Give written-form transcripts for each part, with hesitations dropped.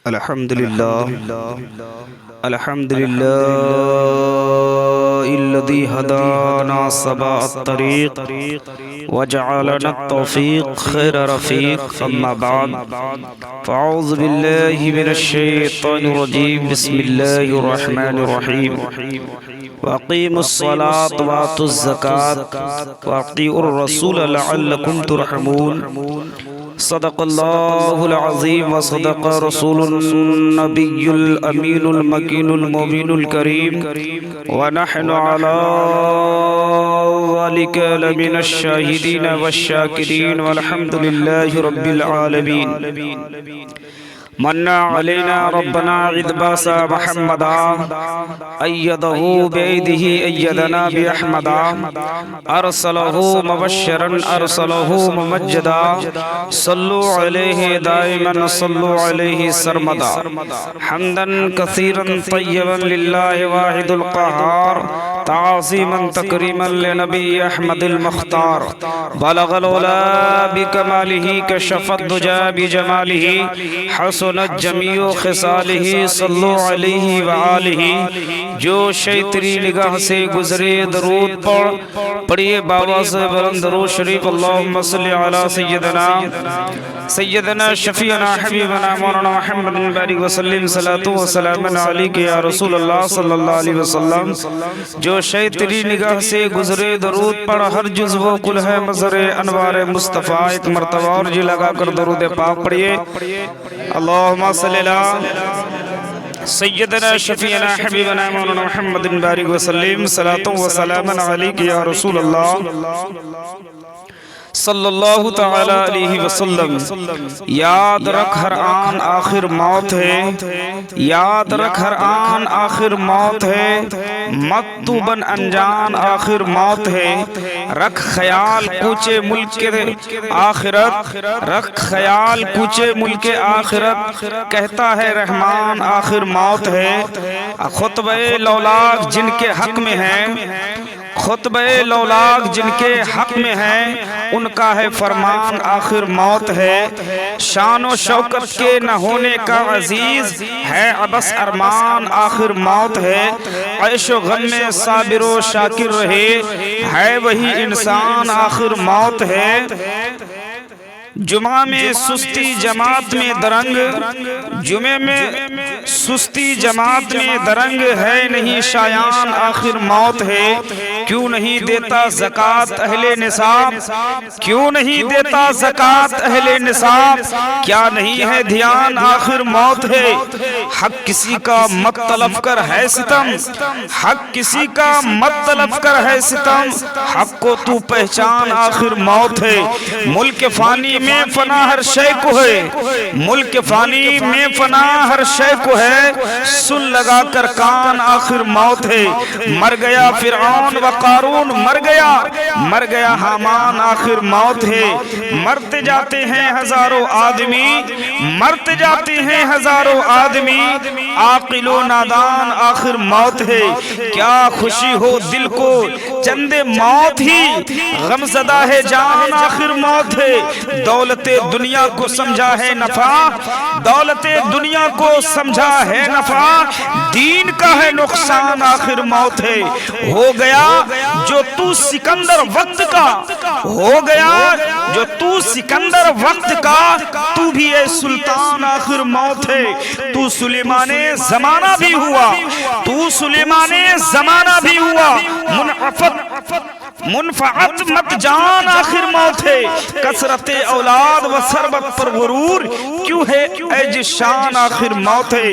الحمد لله الحمد لله الذي هدانا سبع الطريق وجعلنا التوفيق خير رفيق. أما بعد فأعوذ بالله من الشيطان الرجيم. بسم الله الرحمن الرحيم. وأقيموا الصلاة وآتوا الزكاة وأطيعوا الرسول لعلكم ترحمون. صدق الله العظيم وصدق رسول النبي الأمين المكين المبين الكريم ونحن على ذلك لمن الشاهدين والشاكرين والحمد لله رب العالمين. من علينا ربنا إذ بعث محمدا أيده بيده أيدنا بأحمدا أرسله مبشرا أرسله ممجدا صلوا عليه دائما صلوا عليه سرمدا. حمدا كثيرا طيبا لله واحد القهار تعظيما تكريما لنبي أحمد المختار. بلغ العلا بكماله كشف الدجى بجماله حسنت جمیع خصالہ صلو علیہ وآلہ. جو شے تیری نگاہ سے گزرے درود پڑھیے بابا سے بلند درود شریف. اللہم صلی علی سیدنا شفیعنا حبیبنا مولانا محمد بارک وسلم. صلاۃ و سلام علیک یا رسول اللہ صلی اللہ علیہ وسلم. جو شے تیری نگاہ سے گزرے درود پڑھ ہر جز و کل ہے مظہر انوار مصطفیٰ. ایک مرتبہ اور جی لگا کر درود پاک پڑھیے. اللہم صلی اللہ سیدنا شفیعنا حبیبنا مولانا محمد بارک وسلم. صلاۃ و سلام علیک یا رسول اللہ صلی اللہ تعالی علیہ وسلم. یاد رکھ ہر آن آخر موت ہے. یاد رکھ ہر آن آخر موت ہے. مکتوباً انجان آخر موت ہے. رکھ خیال کوچے ملک کے آخرت. رکھ خیال کوچے ملک آخرت. کہتا ہے رحمان آخر موت ہے. خطبہ لولاک جن کے حق میں ہے. خطبہ لولاک جن کے حق میں ہے ان کا ہے فرمان آخر موت ہے. شان و شوکت کے نہ ہونے کا عزیز ہے ابس ارمان آخر موت ہے. عیش و غم میں صابر و شاکر رہے ہے وہی انسان آخر موت ہے. جمعہ میں سستی جماعت میں درنگ. جمعہ میں سستی جماعت میں درنگ ہے نہیں شایان آخر موت ہے. کیوں نہیں دیتا زکوٰۃ اہل نصاب. کیوں نہیں دیتا زکوٰۃ اہل نصاب. کیا نہیں ہے دھیان آخر موت ہے. حق کسی کا مت طلب کر ہے ستم. حق کسی کا مت طلب کر ہے ستم. حق کو تو پہچان آخر موت ہے. ملک فانی میں فنا ہر شے کو ہے. ملک فانی میں فنا ہر شے کو ہے. سن لگا کر کان آخر موت ہے. مر گیا فرعون و قارون مر گیا. مر گیا حامان آخر موت ہے. مرتے جاتے ہیں ہزاروں آدمی. مرتے جاتے ہیں ہزاروں آدمی. عاقل و نادان آخر موت ہے. کیا خوشی ہو دل کو چند موت ہی. غمزدہ ہے جان آخر موت ہے. دولت دنیا کو سمجھا ہے نفع. دولت دنیا کو سمجھا ہے نفع. دین کا ہے نقصان آخر موت ہے. ہو گیا جو تو سکندر وقت کا. ہو گیا جو تو سکندر وقت کا. تو بھی اے سلطان آخر موت ہے. تو سلیمان زمانہ بھی ہوا. تو سلیمان زمانہ بھی ہوا. منفعت مت جان آخر موت ہے. کثرت اولاد و ثروت پر غرور کیوں ہے اے شان آخر موت ہے.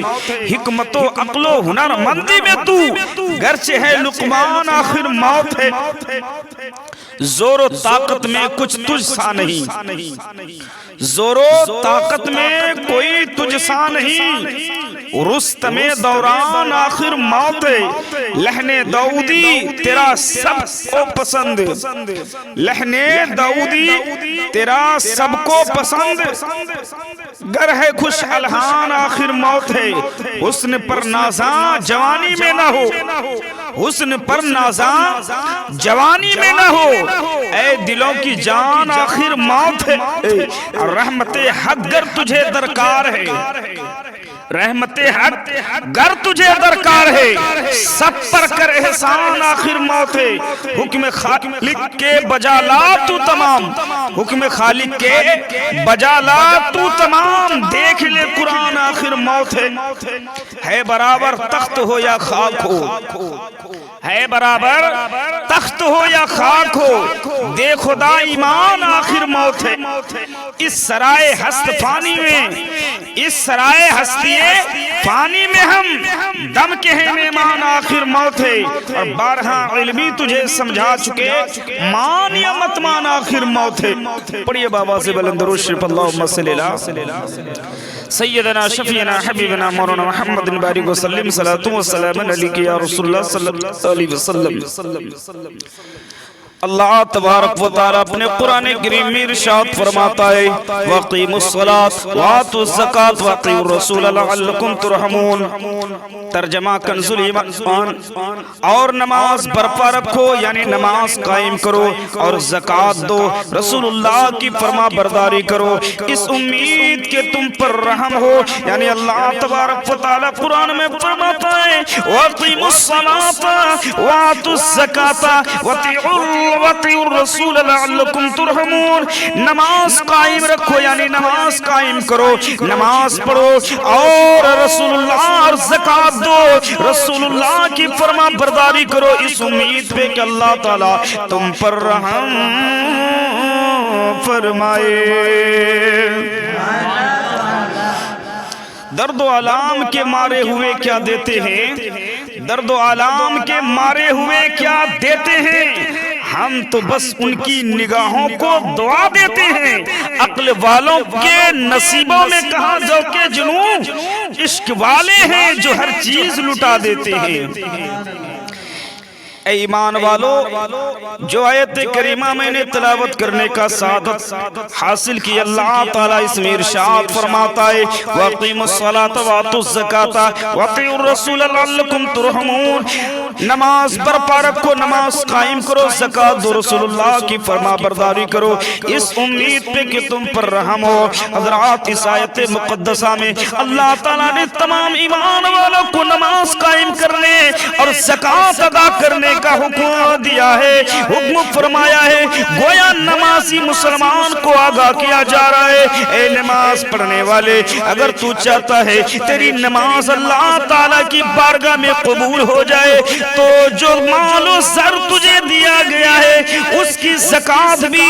حکمت و عقل و ہنر مندی میں تو گرچہ ہے لقمان آخر موت ہے. زور و طاقت میں کچھ تجھ سا نہیں. زور و طاقت میں کوئی تجھ سا نہیں. رستم دوران آخر موت ہے. لہن داؤدی تیرا سب کو پسند. لہن داؤدی تیرا سب کو پسند. گر ہے خوش الہان آخر موت ہے. حسن پر نازاں جوانی میں نہ ہو. حسن پر نازاں جوانی میں نہ ہو، اے دلوں کی جان آخر موت ہے، رحمت حق گر تجھے درکار ہے، رحمت حق گر تجھے درکار ہے، سب پر کر احسان آخر موت ہے، حکم خالق کے بجا لا تو تمام، حکم خالق کے بجا لا تو تمام، دیکھ لے قرآن آخر موت ہے برابر تخت ہو یا خاک ہو، ہے برابر تخت ہو یا خاک ہو، دے خدا ایمان آخر موت ہے، اس سرائے ہست فانی میں، اس سرائے ہستی فانی میں ہم دم کے ہیں مہمان آخر موت ہے، اور بارہا علمی تجھے سمجھا چکے مان یا مت مان آخر موت ہے۔ پڑھئے بابا سے بلند درود شریف، اللہم صلی اللہ سیدنا شفیعنا حبیبنا مولانا محمد بارک وسلم، صلاۃ و سلام علیک یا رسول اللہ صلی اللہ علیہ وسلم۔ اللہ تبارک و تعالی اپنے قرآن کریم میں ارشاد فرماتا ہے وَقِيمُوا الصَّلَاةَ وَآتُوا الزَّكَاةَ وَأَطِيعُوا الرَّسُولَ لَعَلَّكُمْ تُرْحَمُونَ۔ ترجمہ کنز ایمان، اور نماز برپا رکھو یعنی نماز قائم کرو اور زکوٰۃ دو، رسول اللہ کی فرما برداری کرو، اس امید کہ تم پر رحم ہو، یعنی اللہ تبارک و تعالی قرآن میں فرماتا ہے وَقِيمُوا الصَّلَاةَ وَآتُوا الزَّكَاةَ وَأَطِيعُوا الرَّسُولَ لَعَلَّكُمْ تُرْحَمُونَ۔ نماز قائم رکھو یعنی نماز قائم کرو، نماز پڑھو اور رسول اللہ اور زکوٰۃ دو، رسول اللہ کی فرما برداری کرو، اس امید پہ کہ اللہ تعالیٰ تم پر رحم فرمائے۔ درد و آلام کے مارے ہوئے کیا دیتے ہیں، درد و آلام کے مارے ہوئے کیا دیتے ہیں، ہم تو بس ان کی نگاہوں کو دعا دیتے ہیں، عقل والوں کے نصیبوں میں کہاں ذوق جنوں، عشق والے ہیں جو ہر چیز لٹا دیتے ہیں۔ اے ایمان والو، جو آیت کریمہ میں نے تلاوت کرنے کا سعادت حاصل کی، اللہ تعالیٰ اس میں ارشاد فرماتا ہے وَأَقِيمُوا الصَّلَاةَ وَآتُوا الزَّكَاةَ وَأَطِيعُوا الرَّسُولَ لَعَلَّكُمْ تُرْحَمُونَ۔ نماز برپا رکھو، نماز قائم کرو، زکوٰۃ دو، رسول اللہ کی فرما برداری کرو، اس امید پہ کہ تم پر رحم ہو۔ حضرات اس آیت مقدسہ میں اللہ تعالیٰ نے تمام ایمان والوں کو نماز قائم کرنے اور زکوٰۃ ادا کرنے کا حکم دیا ہے، حکم فرمایا ہے، گویا نمازی مسلمان کو آگاہ کیا جا رہا ہے اے نماز پڑھنے والے، اگر تو چاہتا ہے تیری نماز اللہ تعالیٰ کی بارگاہ میں قبول ہو جائے تو جو مال و زر تجھے دیا گیا ہے اس کی زکوٰۃ بھی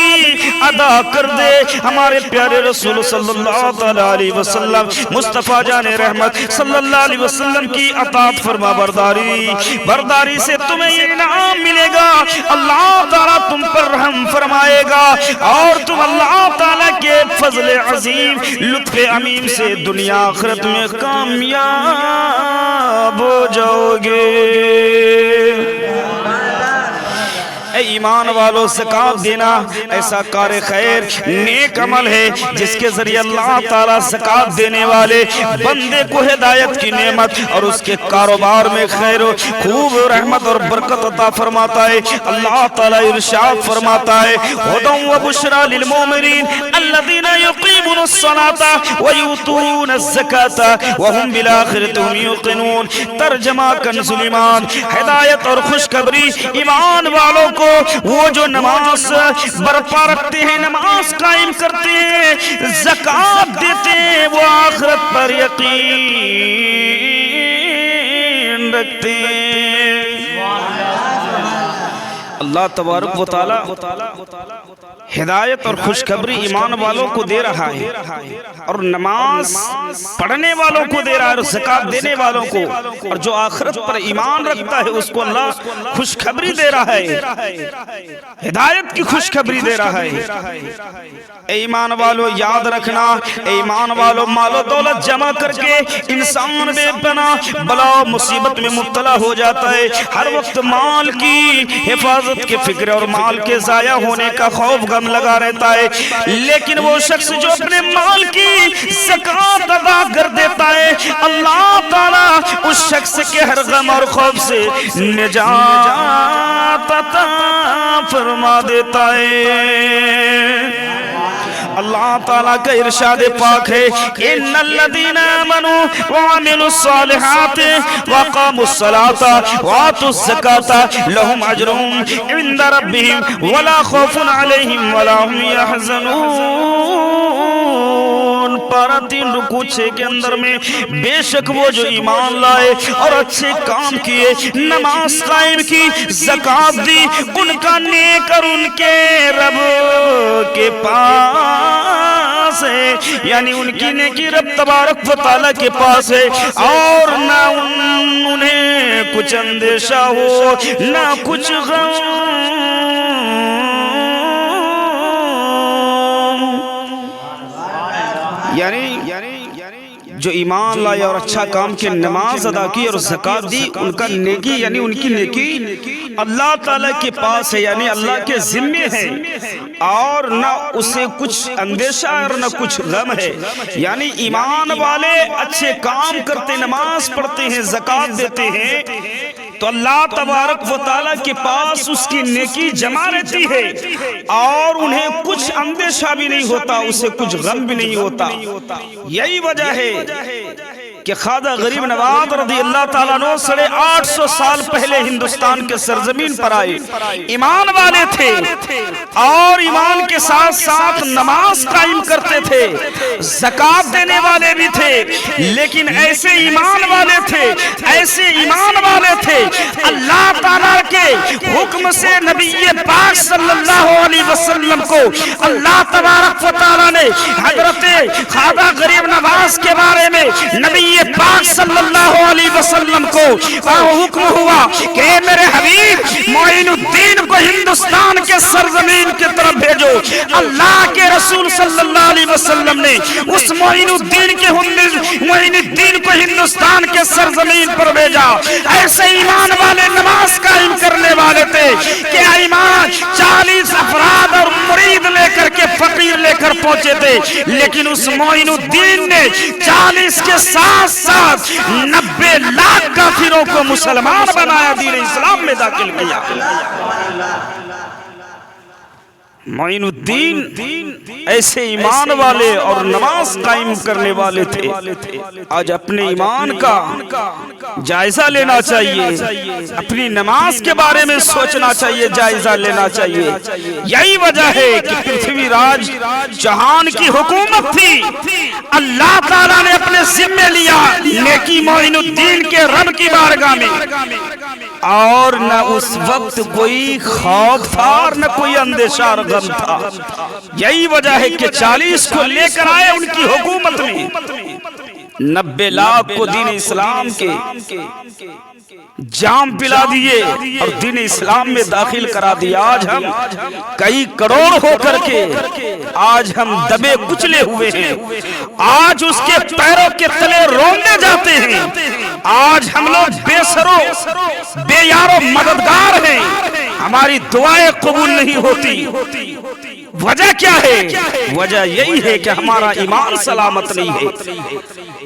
ادا کر دے۔ ہمارے پیارے رسول صلی اللہ علیہ وسلم، مصطفیٰ جان رحمت صلی اللہ علیہ وسلم کی اطاعت فرما برداری سے تمہیں یہ انعام ملے گا، اللہ تعالیٰ تم پر رحم فرمائے گا اور تم اللہ تعالیٰ کے فضل عظیم لطف عمیم سے دنیا آخرت میں کامیاب ہو جاؤ گے۔ اے ایمان والو، زکوٰۃ دینا ایسا کار خیر نیک عمل ہے جس کے ذریعے اللہ تعالیٰ زکوٰۃ دینے والے بندے کو ہدایت کی نعمت اور اس کے کاروبار میں خیر و خوب رحمت اور برکت عطا فرماتا ہے۔ اللہ تعالیٰ ارشاد فرماتا ہے ہدی و بشریٰ للمؤمنین الذین یقیمون الصلاۃ ویؤتون الزکاۃ وہم بالآخرۃ هم یوقنون۔ ترجمہ کنز ایمان، ہدایت اور خوشخبری ایمان والوں کو، وہ جو نماز برپا رکھتے ہیں، نماز قائم کرتے ہیں، زکوٰۃ دیتے ہیں، وہ آخرت پر یقین رکھتے ہیں۔ اللہ تبارک و تعالی ہدایت اور خوشخبری ایمان والوں کو دے رہا ہے اور نماز پڑھنے والوں کو دے رہا ہے اور زکوٰۃ دینے والوں کو، اور جو آخرت پر ایمان رکھتا ہے اس کو اللہ خوشخبری دے رہا ہے، ہدایت کی خوشخبری دے رہا ہے۔ اے ایمان والو یاد رکھنا، اے ایمان والو مال و دولت جمع کر کے انسان بے پناہ بلا و مصیبت میں مبتلا ہو جاتا ہے، ہر وقت مال کی حفاظت کے فکر اور مال کے ضائع ہونے کا خوف غم لگا رہتا ہے، لیکن وہ شخص جو اپنے مال کی زکوٰۃ ادا کر دیتا ہے اللہ تعالیٰ اس شخص کے ہر غم اور خوف سے نجات عطا فرما دیتا ہے۔ اللہ تعالیٰ کا ارشاد پاک ہے ان الذین آمنوا وعملوا الصالحات وقاموا الصلاة وآتوا الزکاة لهم اجر عند ربهم ولا خوف علیہم ولا هم يحزنون۔ پارہ 3 رکوع 6 کے اندر میں بے شک وہ جو ایمان لائے اور اچھے کام کیے، نماز قائم کی، زکوٰۃ دی، ان کا نیک اور ان کے رب کے پاس ہے، یعنی ان کی نیکی رب تبارک و تعالیٰ کے پاس ہے، اور نہ انہیں کچھ اندیشہ ہو نہ کچھ غم۔ یعنی جو ایمان لائے اور اچھا کام کے، نماز ادا کی اور زکوٰۃ دی، ان کا نیکی یعنی ان کی نیکی اللہ تعالیٰ کے پاس ہے، یعنی اللہ کے ذمے ہے، اور نہ اسے کچھ اندیشہ اور نہ کچھ غم ہے۔ یعنی ایمان والے اچھے کام کرتے، نماز پڑھتے ہیں، زکوٰۃ دیتے ہیں، تو اللہ تبارک و تعالیٰ کے پاس اس کی نیکی جمع رہتی ہے، اور انہیں کچھ اندیشہ بھی نہیں ہوتا، اسے کچھ غم بھی نہیں ہوتا۔ یہی وجہ ہے کہ خواجہ غریب نواز رضی اللہ تعالیٰ عنہ 850 سال پہلے ہندوستان کے سرزمین پر آئے، ایمان والے تھے اور ایمان کے ساتھ ساتھ نماز قائم کرتے تھے، زکوٰۃ دینے والے بھی تھے، لیکن ایسے ایمان والے تھے اللہ تعالیٰ کے حکم سے نبی پاک صلی اللہ علیہ وسلم کو اللہ تبارک و تعالیٰ نے حضرت خواجہ غریب نواز کے بارے میں نبی پاک صلی اللہ علیہ وسلم کو حکم ہوا کہ میرے حبیب معین الدین کو ہندوستان کے سرزمین کی طرف بھیجو۔ اللہ کے رسول صلی اللہ علیہ وسلم نے اس معین الدین کو ہندوستان کے سرزمین پر بھیجا۔ ایسے ایمان والے نماز قائم کرنے والے تھے کہ ایمان 40 افراد اور مرید لے کر کے فقیر لے کر پہنچے تھے، لیکن اس معین الدین نے 40 کے ساتھ 90 لاکھ کافروں کو مسلمان بنایا، دین اسلام میں داخل کیا۔ معین الدین ایسے ایمان والے اور نماز قائم کرنے والے تھے۔ آج اپنے ایمان کا جائزہ لینا چاہیے، اپنی نماز کے بارے میں سوچنا چاہیے، جائزہ لینا چاہیے۔ یہی وجہ ہے کہ پرتھوی راج جہان کی حکومت تھی، اللہ تعالیٰ نے اپنے ذمے لیا نیکی معین الدین کے رب کی بارگاہ میں، اور نہ اس وقت کوئی خوف تھا اور نہ کوئی اندیشہ اور غم تھا۔ یہی وجہ ہے کہ 40 کو لے کر آئے ان کی حکومت میں، 90 لاکھ کو دین اسلام کے جام پلا دیے اور دین اسلام میں داخل کرا دیا۔ آج ہم کئی کروڑ ہو کر کے آج ہم دبے کچلے ہوئے ہیں، آج اس کے پیروں کے تلے روندے جاتے ہیں، آج ہم لوگ بے سرو بے یارو مددگار ہیں، ہماری دعائیں قبول نہیں ہوتی۔ وجہ کیا ہے؟ وجہ یہی ہے کہ ہمارا ایمان سلامت نہیں ہے،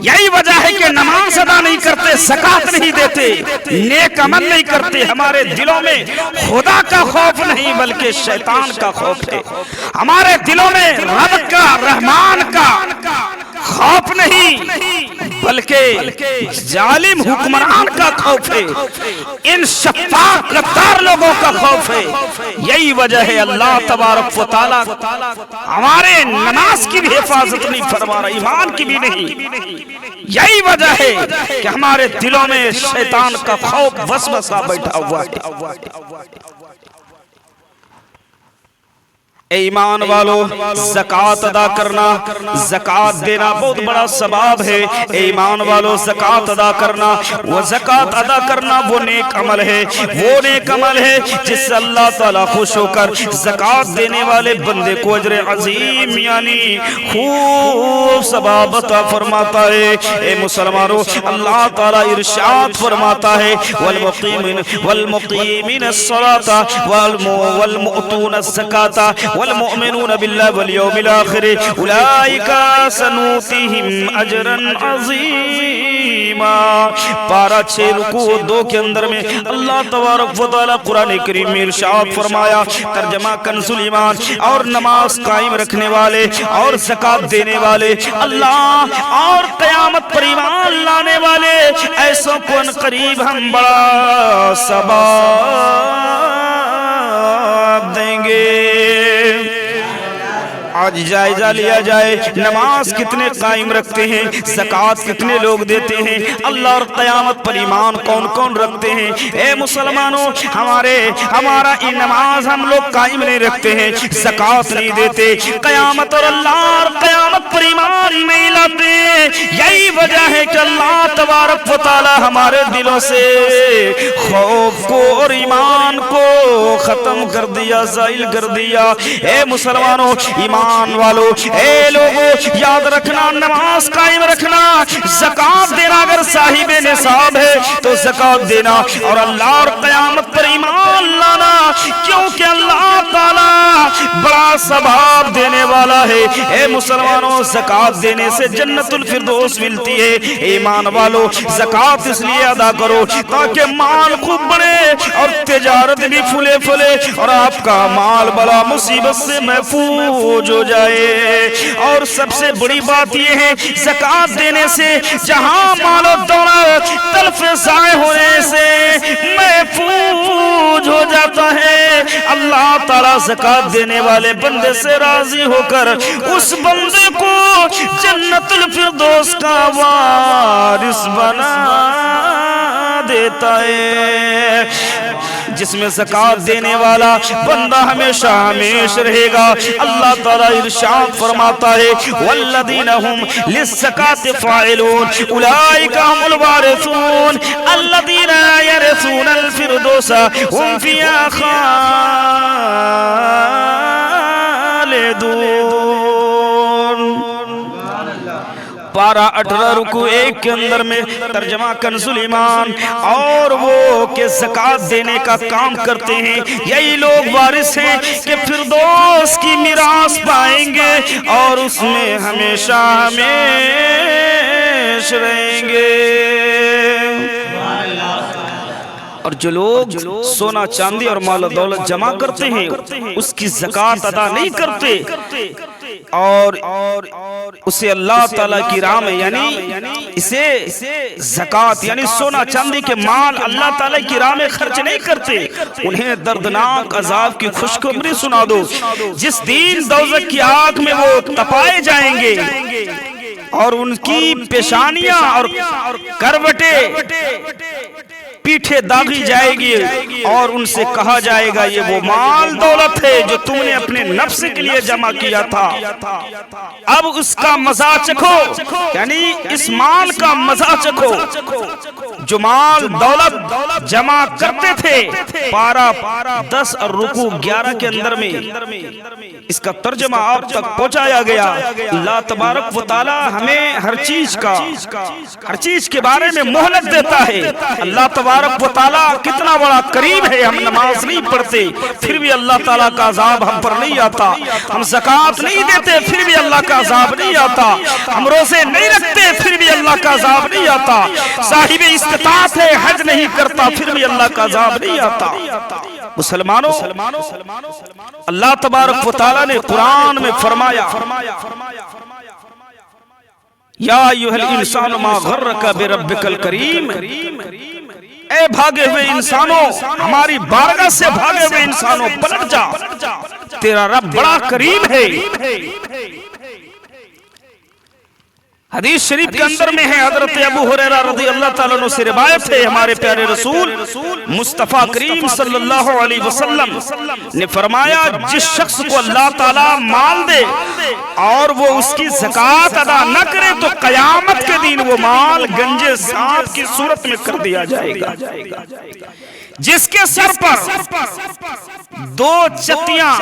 یہی وجہ ہے کہ نماز ادا نہیں کرتے، زکوٰۃ نہیں دیتے، نیک عمل نہیں کرتے، ہمارے دلوں میں خدا کا خوف نہیں بلکہ شیطان کا خوف ہے، ہمارے دلوں میں رب کا، رحمان کا خوف نہیں بلکہ ظالم حکمران کا خوف ہے، ان شفاق غدار لوگوں کا خوف ہے۔ یہی وجہ ہے اللہ تبارک و تعالیٰ ہمارے نماز کی بھی حفاظت نہیں فرما رہا، ایمان کی بھی نہیں۔ یہی وجہ ہے کہ ہمارے دلوں میں شیطان کا خوف وسوسہ بیٹھا ہوا ہے۔ اے ایمان والو، زکوٰۃ ادا کرنا، زکوٰۃ دینا بہت بڑا ثواب ہے۔ اے ایمان والو، زکوٰۃ ادا کرنا، وہ زکوٰۃ ادا کرنا وہ نیک عمل ہے، وہ نیک عمل ہے جس سے اللہ تعالیٰ خوش ہو کر زکوٰۃ دینے والے بندے کو اجر عظیم یعنی خوب ثواب عطا فرماتا ہے۔ اے مسلمانوں، اللہ تعالیٰ ارشاد فرماتا ہے والمقیمین الصلاۃ والمؤتون الزکاۃ والمؤمنون باللہ والیوم الآخر اولئک سنؤتیہم اجرا عظیما۔ پارہ 6 رکوع 2 کے اندر میں اللہ تبارک و تعالی قرآن کریم میں ارشاد فرمایا، ترجمہ کنز الایمان، اور نماز قائم رکھنے والے اور زکوٰۃ دینے والے اللہ اور قیامت پر ایمان لانے والے ایسوں کو ان قریب ہم بڑا ثواب دیں گے۔ آج جائزہ لیا جائے نماز کتنے قائم رکھتے ہیں، زکوٰۃ کتنے لوگ دیتے ہیں، اللہ اور قیامت پر ایمان کون کون رکھتے ہیں۔ اے مسلمانوں، ہمارا یہ نماز ہم لوگ قائم نہیں رکھتے ہیں، زکوٰۃ نہیں دیتے، قیامت اور اللہ اور قیامت پر ایمان نہیں لاتے۔ یہی وجہ ہے کہ اللہ تبارک و تعالی ہمارے دلوں سے خوف کو اور ایمان کو ختم کر دیا، زائل کر دیا۔ اے مسلمانوں، ایمان والو، اے لوگوں، یاد رکھنا، نماز قائم رکھنا، زکوٰۃ دینا، اگر صاحب نصاب ہے تو زکوٰۃ دینا، اور اللہ اور قیامت پر ایمان لانا، کیونکہ اللہ تعالی بڑا ثواب دینے والا ہے۔ اے مسلمانوں، زکوٰۃ دینے سے جنت الفردوس ملتی ہے۔ ایمان والو، زکوٰۃ اس لیے ادا کرو تاکہ مال خوب بڑھے اور تجارت بھی پھلے پھلے اور آپ کا مال بلا مصیبت سے محفوظ ہو جائے۔ اور سب سے بڑی بات یہ ہے، زکوٰۃ دینے سے جہاں مال و دولت تلف ضائع ہونے سے محفوظ ہو جاتا ہے، اللہ تعالیٰ زکوٰۃ دینے والے بندے سے راضی ہو کر اس بندے کو جنت الفردوس کا وارث بنا دیتا ہے۔ جس میں زکوٰۃ دینے والا بندہ ہمیشہ ہمیشہ رہے گا۔ اللہ تعالیٰ ارشاد فرماتا ہے، والذین هم للزکاة فاعلون اولئک هم الوارثون الذین یرثون الفردوس هم فیہا خالدون۔ پارہ 18 رکوع 1 کے اندر میں ترجمہ کنز الایمان، اور وہ کہ زکوٰۃ دینے کا کام کرتے ہیں یہی لوگ وارث ہیں کہ فردوس کی میراث پائیں گے اور اس میں ہمیشہ ہمیشہ رہیں گے۔ اور جو لوگ سونا چاندی اور مال و دولت جمع کرتے ہیں اس کی زکوٰۃ ادا نہیں کرتے اور اسے اللہ تعالیٰ کی راہ میں یعنی اسے زکوٰۃ یعنی سونا چاندی کے مال اللہ تعالیٰ کی راہ میں خرچ نہیں کرتے، انہیں دردناک عذاب کی خوشخبری سنا دو، جس دن دوزخ کی آگ میں وہ تپائے جائیں گے اور ان کی پیشانیاں اور کروٹیں پیٹھے داغی جائے گی اور ان سے کہا جائے گا یہ وہ مال دولت ہے جو تم نے اپنے نفس کے لیے جمع کیا تھا، اب اس کا مزہ چکھو، یعنی اس مال کا مزہ چکھو جو مال دولت جمع کرتے تھے۔ پارہ 10 اور رکوع 11 کے اندر میں اس کا ترجمہ آپ تک پہنچایا گیا۔ اللہ تبارک و تعالی ہمیں ہر چیز کے بارے میں مہلت دیتا ہے۔ اللہ تبارک و تعالیٰ کتنا بڑا کریم ہے، ہم نماز نہیں پڑھتے پھر بھی اللہ تعالیٰ کا عذاب ہم پر نہیں آتا، ہم زکوٰۃ نہیں دیتے پھر بھی اللہ کا عذاب نہیں آتا، ہم روزے نہیں رکھتے پھر بھی اللہ کا عذاب نہیں آتا، صاحب استطاعت ہے حج نہیں کرتا پھر بھی اللہ کا عذاب نہیں آتا۔ مسلمانوں، اللہ تبارک و تعالیٰ نے قرآن میں فرمایا، یا ایھا الانسان ما غرک بربک الکریم، اے بھاگے ہوئے انسانوں، ہماری بارگاہ سے بھاگے ہوئے انسانوں پلٹ جا، تیرا رب بڑا کریم ہے۔ حدیث شریف کے اندر میں ہے، حضرت ابو ہریرہ رضی اللہ تعالیٰ عنہ سے روایت ہے، ہمارے پیارے رسول مصطفیٰ کریم صلی اللہ علیہ وسلم نے فرمایا، جس شخص کو اللہ تعالیٰ مال دے اور وہ اس کی زکوٰۃ ادا نہ کرے تو قیامت کے دن وہ مال گنجے سانپ کی صورت میں کر دیا جائے گا۔ جس کے سر پر 2 چتیاں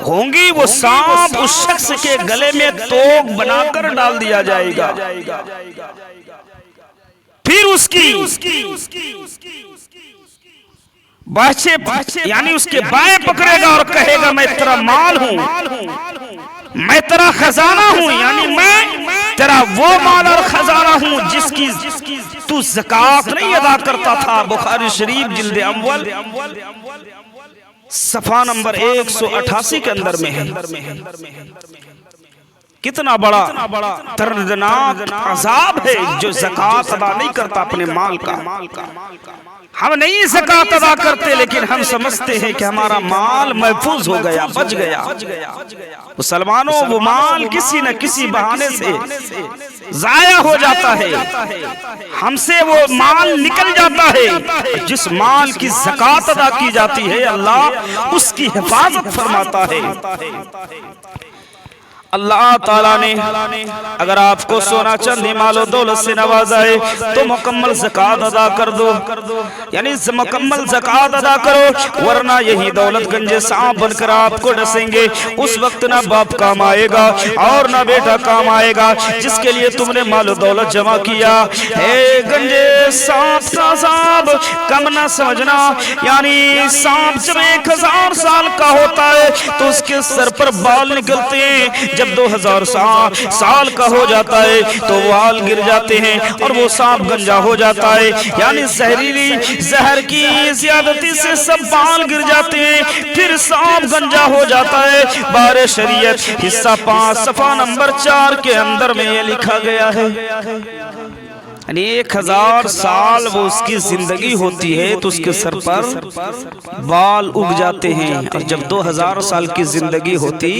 ہوں گی وہ سانپ اس شخص کے گلے میں توق بنا کر ڈال دیا جائے گا، پھر اس کی بچے یعنی اس کے بائیں پکڑے گا اور کہے گا میں تیرا مال ہوں، میں تیرا خزانہ ہوں، یعنی میں تیرا وہ مال اور خزانہ ہوں جس کی تو زکوٰۃ نہیں ادا کرتا تھا۔ بخاری شریف جلد اول صفحہ نمبر 188 کے اندر میں ہے۔ کتنا بڑا دردناک عذاب ہے جو زکوٰۃ ادا نہیں کرتا اپنے مال کا۔ ہم نہیں زکوٰۃ ادا کرتے لیکن ہم سمجھتے ہیں کہ ہمارا مال محفوظ ہو گیا، بچ گیا۔ مسلمانوں وہ مال کسی نہ کسی بہانے سے ضائع ہو جاتا ہے، ہم سے وہ مال نکل جاتا ہے۔ جس مال کی زکوٰۃ ادا کی جاتی ہے اللہ اس کی حفاظت فرماتا ہے۔ اللہ تعالیٰ نے اگر آپ کو سونا چاندی مال و دولت سے نوازا ہے تو مکمل زکوٰۃ ادا کر دو، یعنی مکمل زکوٰۃ ادا کرو، ورنہ یہی دولت گنجے سانپ بن کر آپ کو ڈسیں گے۔ اس وقت نہ باپ کام آئے گا اور نہ بیٹا کام آئے گا جس کے لیے تم نے مال و دولت جمع کیا۔ اے گنجے سانپ کا عذاب کم نہ سمجھنا، یعنی سانپ جب 1000 سال کا ہوتا ہے تو اس کے سر پر بال نکلتے ہیں، جب 2000 سال کا ہو جاتا ہے تو وال گر جاتے ہیں اور وہ سانپ گنجا ہو جاتا ہے، یعنی زہر کی زیادتی سے سب بال گر جاتے ہیں، پھر سانپ گنجا ہو جاتا ہے۔ بار شریعت حصہ 5 صفحہ نمبر 4 کے اندر میں یہ لکھا گیا ہے، یعنی 1000 سال وہ اس کی زندگی ہوتی ہے تو اس کے سر پر بال اگ جاتے ہیں، اور جب 2000 سال کی زندگی ہوتی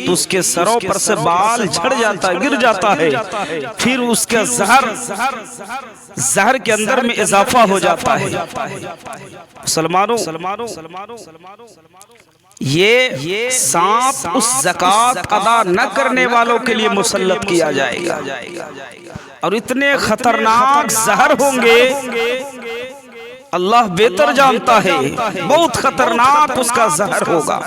تو اس کے سروں پر سے بال جھڑ جاتا ہے، گر جاتا ہے، پھر اس کا زہر کے اندر میں اضافہ ہو جاتا ہے۔ مسلمانوں یہ سانپ اس زکوٰۃ ادا نہ کرنے والوں کے لیے مسلط کیا جائے گا، اور اتنے خطرناک زہر ہوں گے اللہ بہتر جانتا ہے، بہت خطرناک اس کا زہر ہوگا۔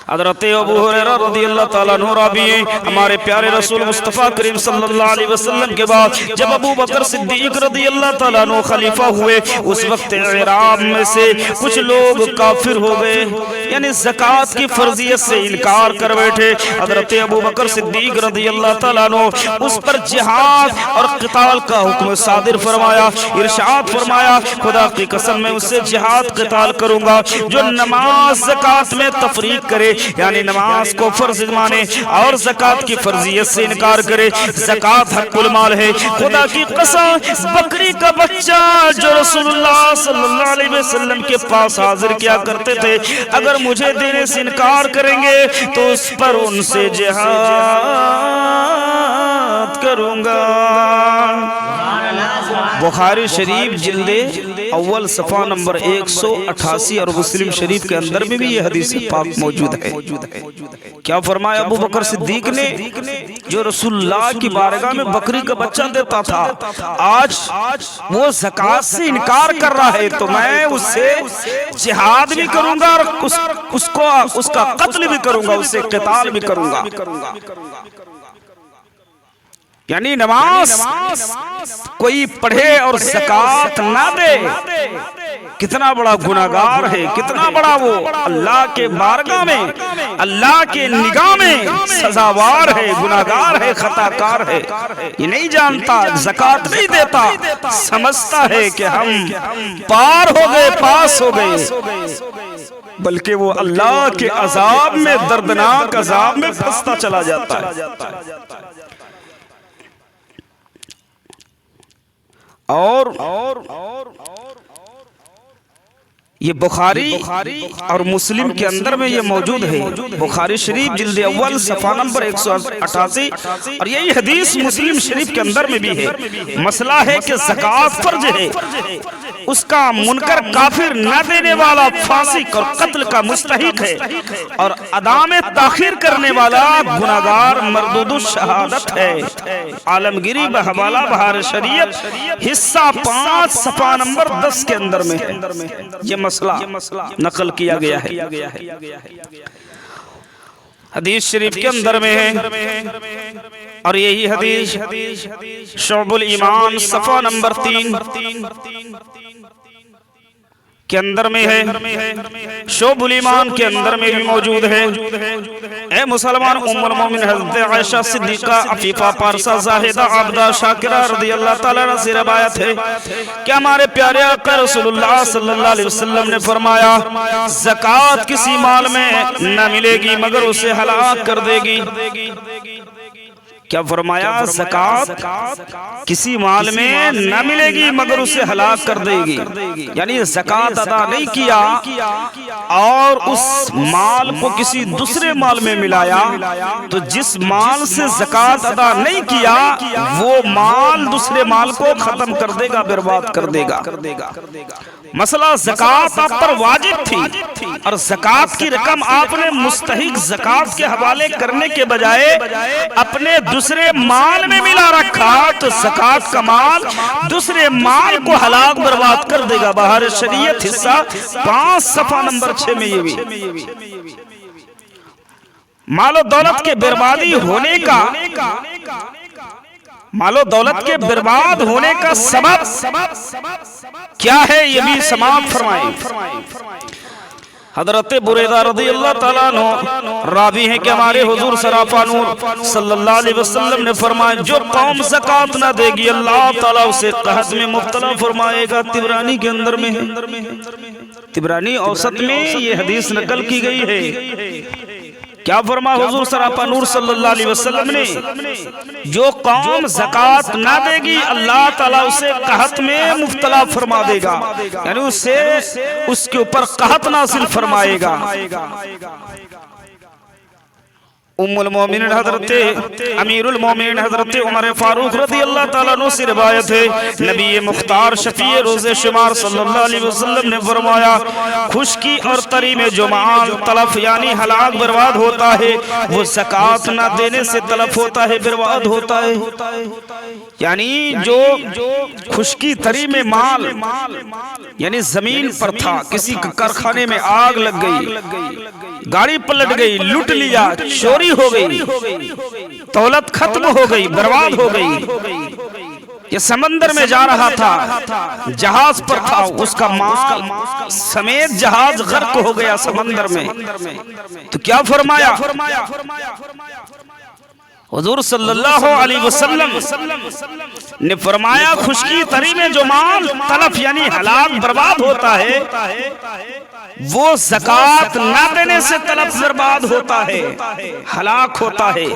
حضرت ابو ہریرہ رضی اللہ تعالیٰ عنہ راوی ہیں، ہمارے پیارے رسول مصطفیٰ کریم صلی اللہ علیہ وسلم کے بعد جب ابو بکر صدیق رضی اللہ تعالیٰ عنہ خلیفہ ہوئے اس وقت عراب میں سے کچھ لوگ کافر ہو گئے، یعنی زکوٰۃ کی فرضیت سے انکار کر بیٹھے۔ حضرت ابو بکر صدیق رضی اللہ تعالیٰ عنہ اس پر جہاد اور قتال کا حکم صادر فرمایا، ارشاد فرمایا خدا کی قسم میں اس سے جہاد قتال کروں گا جو نماز زکوٰۃ میں تفریق کرے، یعنی نماز کو فرض مانے اور زکوٰۃ کی فرضیت سے انکار کرے۔ زکوٰۃ حق المال ہے، خدا کی قسم بکری کا بچہ جو رسول اللہ صلی اللہ علیہ وسلم کے پاس حاضر کیا کرتے تھے اگر مجھے دینے سے انکار کریں گے تو اس پر ان سے جہاد کروں گا۔ بخاری شریف جلد اول صفحہ نمبر 188 اور مسلم شریف کے اندر میں بھی یہ حدیث پاک موجود ہے۔ کیا فرمایا ابو بکر صدیق نے جو رسول اللہ کی بارگاہ میں بکری کا بچہ دیتا تھا، آج وہ زکوٰۃ سے انکار کر رہا ہے تو میں اس سے جہاد بھی کروں گا اور اس کا قتل بھی کروں گا، اس سے قتال بھی کروں گا۔ یعنی نماز کوئی پڑھے اور زکوٰۃ نہ دے کتنا بڑا گناہگار ہے، کتنا بڑا وہ اللہ کے بارگاہ میں اللہ کے نگاہ میں سزاوار ہے، گناہگار ہے، خطاکار ہے۔ یہ نہیں جانتا، زکوٰۃ نہیں دیتا، سمجھتا ہے کہ ہم پار ہو گئے، پاس ہو گئے، بلکہ وہ اللہ کے عذاب میں، دردناک عذاب میں پھنستا چلا جاتا ہے۔ اور یہ بخاری اور مسلم کے اندر میں یہ موجود ہے، بخاری شریف جلد اول صفحہ نمبر 188 اور یہی حدیث مسلم شریف کے اندر میں بھی ہے۔ مسئلہ ہے کہ زکوٰۃ فرض ہے، اس کا منکر کافر نہ دینے والا فاسق اور قتل کا مستحق ہے، اور ادا میں تاخیر کرنے والا گناہگار مردود الشہادت ہے۔ عالمگیری بحوالہ بہار شریعت حصہ 5 صفحہ نمبر 10 کے اندر میں ہے، یہ مسئلہ نقل کیا گیا ہے۔ حدیث شریف کے اندر میں ہے، اور یہی حدیث شعب الایمان صفحہ نمبر 3 کے اندر میں ہے، شعب الایمان کے اندر میں بھی موجود ہے۔ اے مسلمان، ام المومن حضرت عائشہ صدیقہ عفیفہ پارسہ زاہدہ عابدہ شاکرہ رضی اللہ تعالیٰ عنہ سے روایت ہے کہ ہمارے پیارے آقا رسول اللہ صلی اللہ علیہ وسلم نے فرمایا زکوٰۃ کسی مال میں نہ ملے گی مگر اسے ہلاک کر دے گی۔ کیا فرمایا؟ زکوٰۃ کسی مال میں نہ ملے گی مگر اسے ہلاک کر دے گی، یعنی زکوٰۃ ادا نہیں کیا اور اس مال کو کسی دوسرے مال میں ملایا تو جس مال سے زکوٰۃ ادا نہیں کیا وہ مال دوسرے مال کو ختم کر دے گا، برباد کر دے گا۔ مسئلہ زکوٰۃ آپ پر واجب تھی اور زکوٰۃ کی رقم آپ نے مستحق زکوٰۃ کے حوالے کرنے کے بجائے اپنے دوسرے مال میں ملا رکھا تو زکوٰۃ کا مال دوسرے مال کو ہلاک برباد کر دے گا۔ بہار شریعت حصہ 5 صفحہ نمبر 6 میں یہ بھی مال و دولت کے بربادی ہونے کا مال و دولت کے برباد ہونے کا سبب کیا ہے یہ بھی سماعت فرمائیں۔ حضرت بریدہ رضی اللہ تعالیٰ عنہ راوی ہیں کہ ہمارے حضور سراپا نور صلی اللہ علیہ وسلم نے فرمایا جو قوم زکوٰۃ نہ دے گی اللہ تعالیٰ اسے قحط میں مبتلا فرمائے گا۔ طبرانی کے اندر میں ہے، طبرانی اوسط میں یہ حدیث نقل کی گئی ہے۔ کیا فرمایا حضور سراپا نور صلی اللہ علیہ وسلم نے؟ جو قوم زکوٰۃ نہ دے گی اللہ تعالیٰ اسے قحط میں مبتلا فرما دے گا، یعنی اسے اس کے اوپر قحط نازل فرمائے گا۔ ام المومنین حضرت امیر المومنین حضرت عمر فاروق رضی اللہ تعالیٰ عنہ سے روایت ہے نبی مختار شفیع روز شمار صلی اللہ علیہ وسلم نے فرمایا خشکی اور تری میں جو مال تلف یعنی ہلاک برباد ہوتا ہے وہ زکوٰۃ نہ دینے سے تلف ہوتا ہے، برباد ہوتا ہے۔ یعنی جو خشکی تری میں مال یعنی زمین پر تھا، کسی کارخانے میں آگ لگ گئی، گاڑی پلٹ گئی، لوٹ لیا، چوری ہو گئی، دولت ختم ہو گئی، برباد ہو گئی، یہ سمندر میں جا رہا تھا، جہاز پر تھا، اس کا مال سمیت جہاز غرق ہو گیا سمندر میں، تو کیا فرمایا؟ حضور صلی اللہ علیہ وسلم نے فرمایا خشکی تری میں جو مال تلف یعنی ہلاک برباد ہوتا ہے وہ زکوٰۃ نہ دینے سے تلف برباد ہوتا ہے، ہلاک ہوتا ہے۔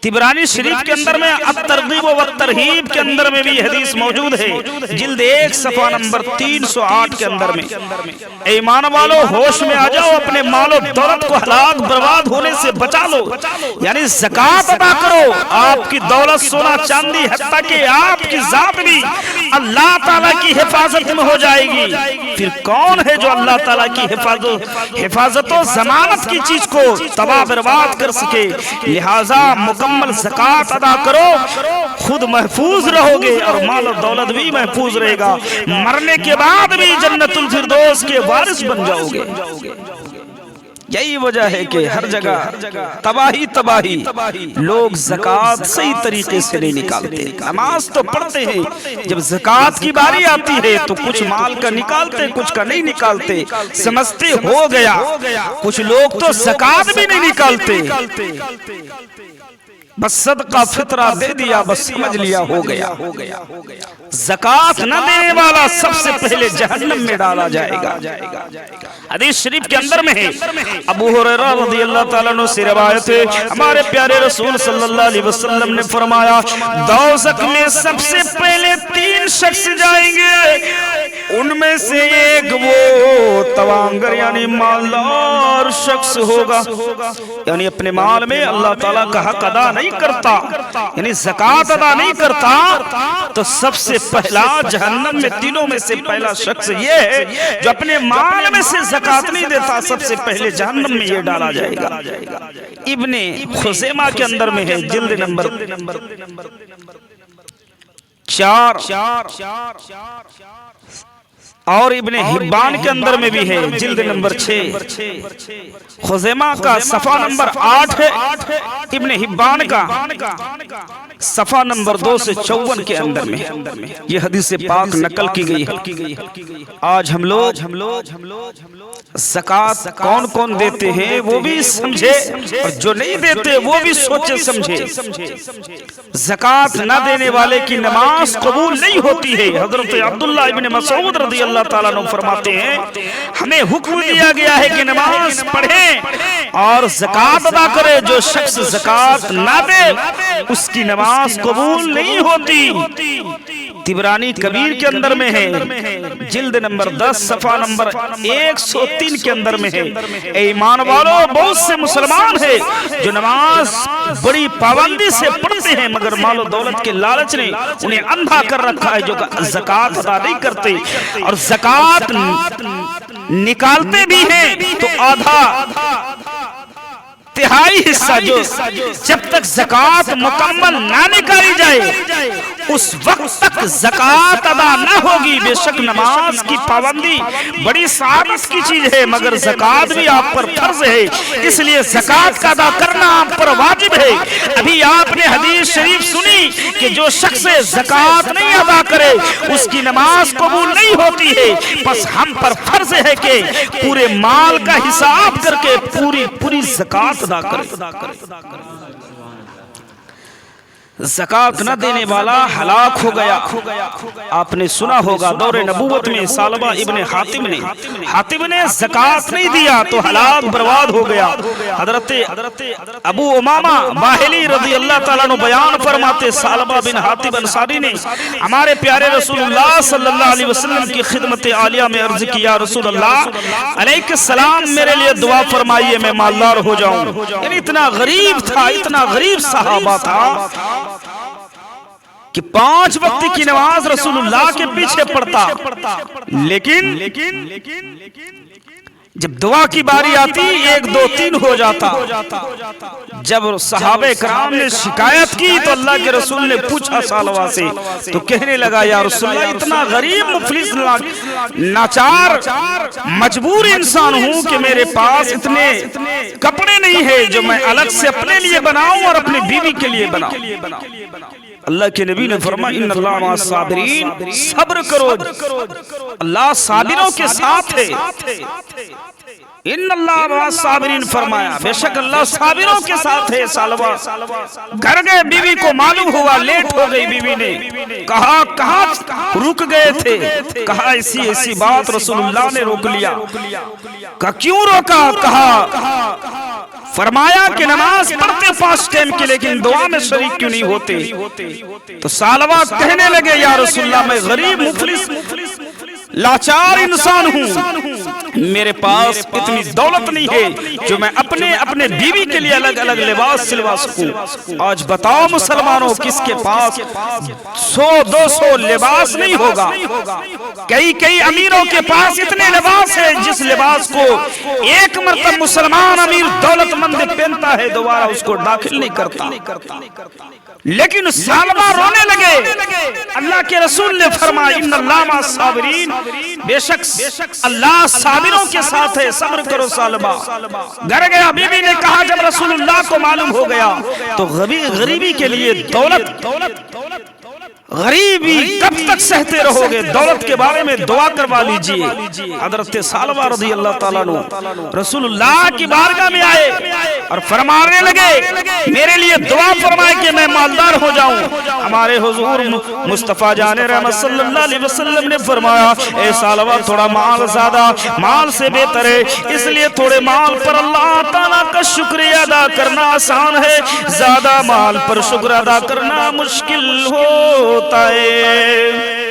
طبرانی شریف کے اندر میں الترغیب و الترہیب کے اندر میں بھی حدیث موجود ہے، جلد 1 صفحہ نمبر 308 کے اندر میں اے ایمان والو ہوش میں آ جاؤ، اپنے مال و دولت کو ہلاک برباد ہونے سے بچا لو، یعنی زکوٰۃ ادا کرو۔ آپ کی دولت سونا چاندی حتیٰ کہ آپ کی ذات بھی اللہ تعالیٰ کی حفاظت میں ہو جائے گی۔ پھر کون ہے جو اللہ تعالیٰ کی حفاظت و ضمانت کی چیز کو تباہ برباد کر سکے؟ لہٰذا مکمل زکوٰۃ ادا کرو، خود محفوظ رہو گے اور مال و دولت بھی محفوظ رہے گا، مرنے کے بعد بھی جنت الفردوس کے وارث بن جاؤ گے۔ یہی وجہ ہے کہ ہر جگہ تباہی لوگ زکوٰۃ صحیح طریقے سے نہیں نکالتے، نماز تو پڑھتے ہیں، جب زکوٰۃ کی باری آتی ہے تو کچھ مال کا نکالتے کچھ کا نہیں نکالتے، سمجھتے ہو گیا۔ کچھ لوگ تو زکوٰۃ بھی نہیں نکالتے، بس صدقہ فطرہ دے دیا، بس سمجھ لیا ہو گیا۔ زکوٰۃ نہ دینے والا سب سے پہلے جہنم میں ڈالا جائے گا۔ حدیث شریف کے اندر میں ہے، ابو ہریرہ رضی اللہ تعالیٰ عنہ سے روایت ہے، ہمارے پیارے رسول صلی اللہ علیہ وسلم نے فرمایا دوزخ میں سب سے پہلے 3 شخص جائیں گے، ان میں سے ایک وہ توانگر یعنی مالدار شخص ہوگا، یعنی اپنے مال میں اللہ تعالیٰ کا حق ادا نہیں کرتا، یعنی زکوٰۃ ادا نہیں کرتا، تو سب سے پہلا جہنم میں تینوں میں سے پہلا شخص یہ ہے جو اپنے مال میں سے زکوٰۃ نہیں دیتا، سب سے پہلے جہنم میں یہ ڈالا جائے گا۔ ابن خزیمہ کے اندر میں ہے، جلد نمبر 4 صفحہ 7 نمبر اور ابن حبان کے اندر میں بھی ہے جلد نمبر 6، خزیمہ کا صفحہ نمبر 8 ہے، ابن حبان کا صفحہ نمبر 2 سے 54 کے اندر میں یہ حدیث پاک نقل کی گئی ہے۔ آج ہم لوگ زکوٰۃ کون کون دیتے ہیں وہ بھی سمجھے، اور جو نہیں دیتے وہ بھی سوچے سمجھے۔ زکوٰۃ نہ دینے والے کی نماز قبول نہیں ہوتی ہے۔ حضرت عبداللہ ابن مسعود رضی اللہ تعالیٰ عنہ فرماتے ہیں ہمیں حکم دیا گیا ہے کہ نماز پڑھیں اور زکوٰۃ ادا کرے، جو شخص زکوٰۃ نہ دے اس کی نماز قبول نہیں ہوتی۔ طبرانی کبیر کے اندر میں ہے، جلد نمبر 10 صفحہ نمبر 103 کے اندر میں ہے۔ اے ایمان والو، بہت سے مسلمان ہیں جو نماز بڑی پابندی سے پڑھتے ہیں، مگر مال و دولت کے لالچ نے انہیں اندھا کر رکھا ہے، جو زکوٰۃ ادا نہیں کرتے، اور زکوٰۃ نکالتے بھی ہیں تو آدھا تہائی حصہ جو جب تک زکوٰۃ مکمل نہ نکالی جائے اس وقت تک زکوٰۃ ادا نہ ہوگی۔ بے شک نماز کی پابندی بڑی سعادت کی چیز ہے، مگر زکوٰۃ بھی آپ پر فرض ہے، اس لیے زکوٰۃ کا ادا کرنا آپ پر واجب ہے۔ ابھی آپ نے حدیث شریف سنی کہ جو شخص زکوٰۃ نہیں ادا کرے اس کی نماز قبول نہیں ہوتی ہے، پس ہم پر فرض ہے کہ پورے مال کا حساب کر کے پوری زکوٰۃ ادا کرے۔ زکوٰۃ نہ دینے والا ہلاک ہو گیا۔ آپ نے سنا ہوگا دور نبوت میں ثعلبہ ابن حاتم نے زکوٰۃ نہیں دیا تو ہلاک برباد ہو گیا۔ حضرت ابو امامہ باہلی رضی اللہ تعالیٰ عنہ بیان فرماتے ثعلبہ بن حاتم انصاری نے ہمارے پیارے رسول اللہ صلی اللہ علیہ وسلم کی خدمت عالیہ میں عرض کیا، رسول اللہ علیہ السلام میرے لیے دعا فرمائیے میں مالدار ہو جاؤں۔ یعنی اتنا غریب تھا، اتنا غریب صحابہ تھا کہ 5 وقت کی نماز رسول اللہ کے پیچھے پڑھتا، لیکن جب دعا کی باری آتی 1 2 3 ہو جاتا۔ جب صحابہ کرام نے شکایت کی تو اللہ کے رسول نے پوچھا ثعلبہ سے تو کہنے لگا یا رسول اللہ اتنا غریب مفلس ناچار مجبور انسان ہوں کہ میرے پاس اتنے کپڑے نہیں ہیں جو میں الگ سے اپنے لیے بناؤں اور اپنی بیوی کے لیے بناؤں۔ اللہ کے نبی نے فرمایا ان اللہ مع الصابرین، صبر کرو، اللہ صابروں کے ساتھ ہے۔ ان اللہ مع الصابرین فرمایا بے شک اللہ صابروں کے ساتھ ہے۔ ثعلبہ گھر گئے، بیوی کو معلوم ہوا، لیٹ ہو گئی، بیوی نے کہا کہاں رک گئے تھے؟ کہا ایسی بات رسول اللہ نے روک لیا۔ کہا کیوں روکا؟ کہا فرمایا کہ نماز پڑھتے 5 ٹائم کی لیکن دعا میں شریک کیوں نہیں ہوتے؟ تو ثعلبہ کہنے لگے یا رسول اللہ میں غریب مفلس لاچار انسان ہوں، میرے پاس اتنی دولت نہیں ہے جو میں اپنے بیوی کے لیے الگ الگ لباس سلوا سکوں۔ آج بتاؤ مسلمانوں کس کے پاس 100 200 لباس نہیں ہوگا؟ کئی امیروں کے پاس اتنے لباس ہیں جس لباس کو ایک مرتبہ مسلمان امیر دولت مند پہنتا ہے دوبارہ اس کو داخل نہیں کرتا۔ لیکن ثعلبہ رونے لگے۔ اللہ کے رسول نے فرمایا ان اللہ مع الصابرین، بے شک اللہ صابروں کے ساتھ ہے، صبر کرو ثعلبہ۔ گھر گیا، بیوی نے کہا جب رسول اللہ کو معلوم ہو گیا تو غریبی کے لیے غریبی کب تک سہتے رہو گے؟ دولت کے بارے میں دعا کروا لیجئے۔ حضرت ثعلبہ رضی اللہ تعالیٰ عنہ رسول اللہ کی بارگاہ میں آئے اور فرمانے لگے میرے لیے دعا فرمائے کہ میں مالدار ہو جاؤں۔ ہمارے حضور مصطفیٰ جان رحمت صلی اللہ علیہ وسلم نے فرمایا اے ثعلبہ تھوڑا مال زیادہ مال سے بہتر ہے، اس لیے تھوڑے مال پر اللہ تعالیٰ کا شکریہ ادا کرنا آسان ہے، زیادہ مال پر شکر ادا کرنا مشکل ہوتا ہے۔